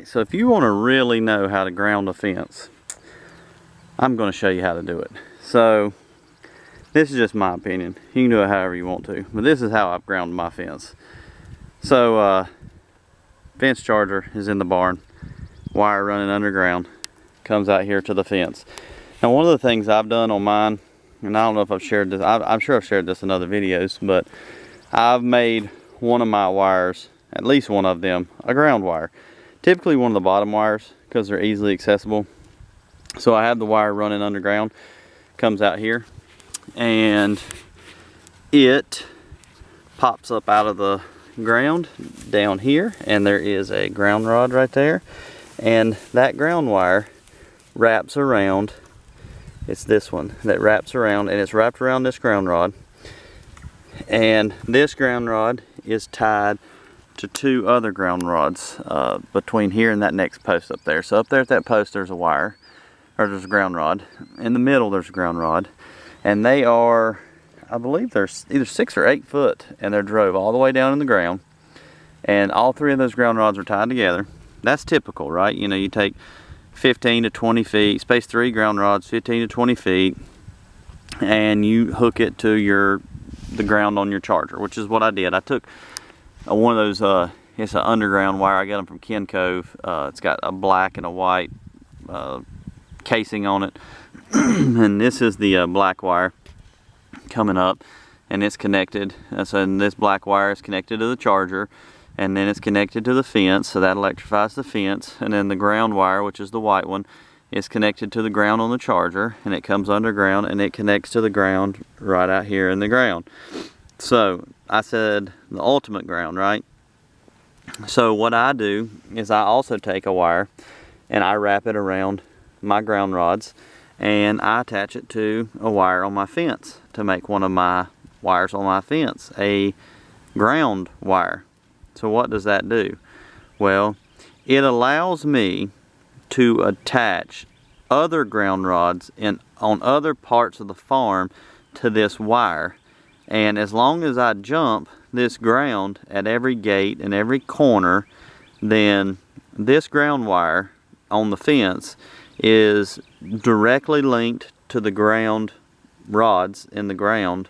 Alright, so if you want to really know how to ground a fence, I'm going to show you how to do it. So, this is just my opinion. You can do it however you want to, but this is how I've grounded my fence. So, fence charger is in the barn, wire running underground, comes out here to the fence. Now, one of the things I've done on mine, and I don't know if I've shared this, I'm sure I've shared this in other videos, but I've made one of my wires, at least one of them, a ground wire. Typically one of the bottom wires, because they're easily accessible. So I have the wire running underground, comes out here, and it pops up out of the ground down here, and there is a ground rod right there, and that ground wire wraps around. It's this one that wraps around, and it's wrapped around this ground rod, and this ground rod is tied to two other ground rods between here and that next post up there. So up there at that post there's a wire, or there's a ground rod. In the middle there's a ground rod, and they are, I believe they're either 6 or 8 foot, and they're drove all the way down in the ground, and all three of those ground rods are tied together. That's typical, right? You know, you take 15 to 20 feet, space 3 ground rods, 15 to 20 feet, and you hook it to the ground on your charger, which is what I did. I took one of those, it's an underground wire. I got them from Ken Cove. It's got a black and a white casing on it. And this is the black wire coming up, and it's connected. So this black wire is connected to the charger, and then it's connected to the fence, so that electrifies the fence. And then the ground wire, which is the white one, is connected to the ground on the charger, and it comes underground, and it connects to the ground right out here in the ground. So I said the ultimate ground, right? So what I do is I also take a wire and I wrap it around my ground rods, and I attach it to a wire on my fence to make one of my wires on my fence a ground wire. So what does that do? Well, it allows me to attach other ground rods on other parts of the farm to this wire. And as long as I jump this ground at every gate and every corner, then this ground wire on the fence is directly linked to the ground rods in the ground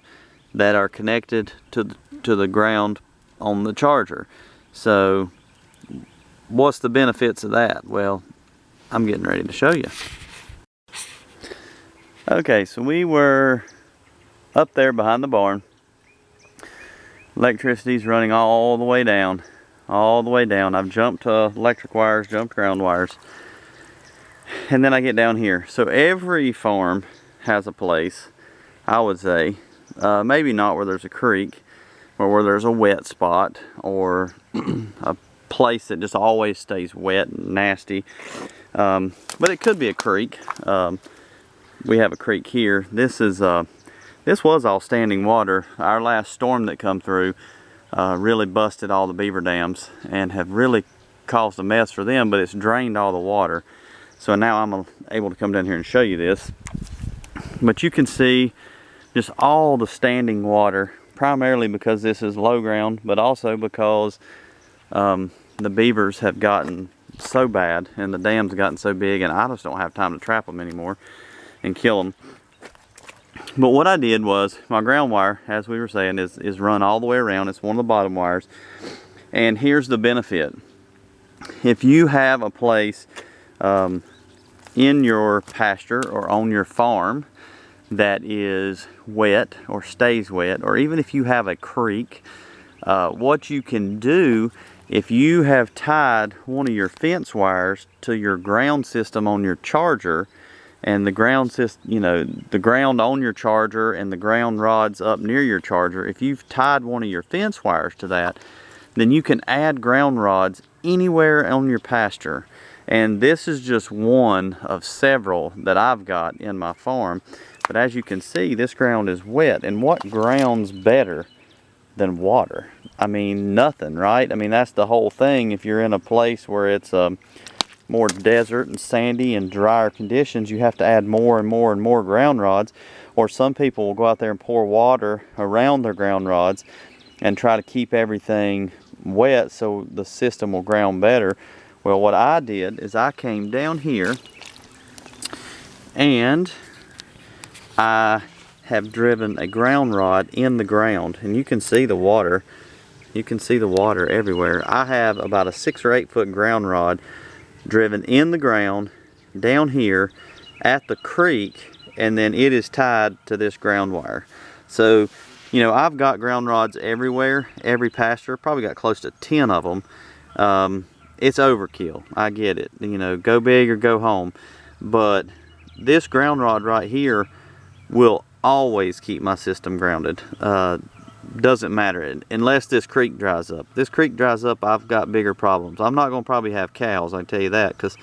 that are connected to the ground on the charger. So what's the benefits of that? Well, I'm getting ready to show you. Okay, so we were up there behind the barn. Electricity's running all the way down. I've jumped electric wires, jumped ground wires. And then I get down here. So every farm has a place, I would say, maybe not where there's a creek, or where there's a wet spot, or a place that just always stays wet and nasty. But it could be a creek. We have a creek here. This was all standing water. Our last storm that come through really busted all the beaver dams and have really caused a mess for them, but it's drained all the water. So now I'm able to come down here and show you this. But you can see just all the standing water, primarily because this is low ground, but also because the beavers have gotten so bad and the dams have gotten so big, and I just don't have time to trap them anymore and kill them. But what I did was, my ground wire, as we were saying, is run all the way around. It's one of the bottom wires. And here's the benefit. If you have a place in your pasture or on your farm that is wet or stays wet, or even if you have a creek, what you can do, if you have tied one of your fence wires to your ground system on your charger, and the ground system, you know, the ground on your charger and the ground rods up near your charger, if you've tied one of your fence wires to that, then you can add ground rods anywhere on your pasture. And this is just one of several that I've got in my farm. But as you can see, this ground is wet. And what ground's better than water? I mean, nothing, right? I mean, that's the whole thing. If you're in a place where it's more desert and sandy and drier conditions, you have to add more and more and more ground rods. Or some people will go out there and pour water around their ground rods and try to keep everything wet so the system will ground better. Well, what I did is I came down here and I have driven a ground rod in the ground, and you can see the water. You can see the water everywhere. I have about a 6 or 8 foot ground rod driven in the ground down here at the creek, and then it is tied to this ground wire. So, you know, I've got ground rods everywhere, every pasture, probably got close to 10 of them. It's overkill, I get it, you know, go big or go home. But this ground rod right here will always keep my system grounded. Doesn't matter, unless this creek dries up. This creek dries up, I've got bigger problems. I'm not gonna probably have cows, I can tell you that, because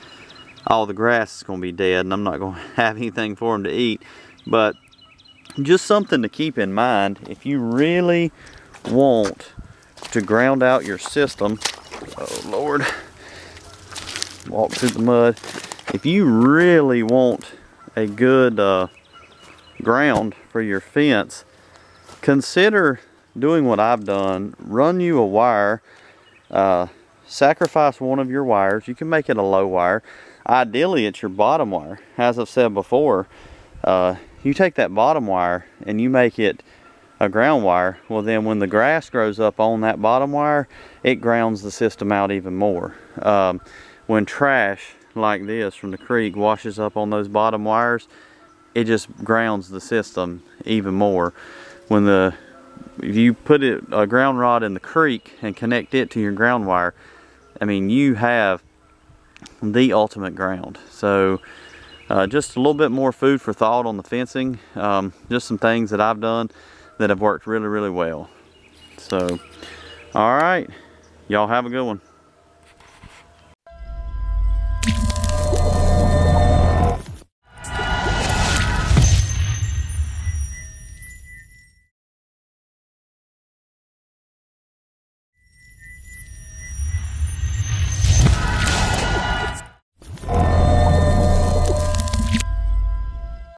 all the grass is gonna be dead and I'm not gonna have anything for them to eat. But just something to keep in mind, if you really want to ground out your system, oh Lord, walk through the mud. If you really want a good ground for your fence, consider doing what I've done. Run you a wire, sacrifice one of your wires. You can make it a low wire. Ideally, it's your bottom wire. As I've said before, you take that bottom wire and you make it a ground wire. Well, then when the grass grows up on that bottom wire, it grounds the system out even more. When trash like this from the creek washes up on those bottom wires, it just grounds the system even more. If you put a ground rod in the creek and connect it to your ground wire, I mean, you have the ultimate ground. So just a little bit more food for thought on the fencing. Just some things that I've done that have worked really, really well. So, all right, y'all have a good one.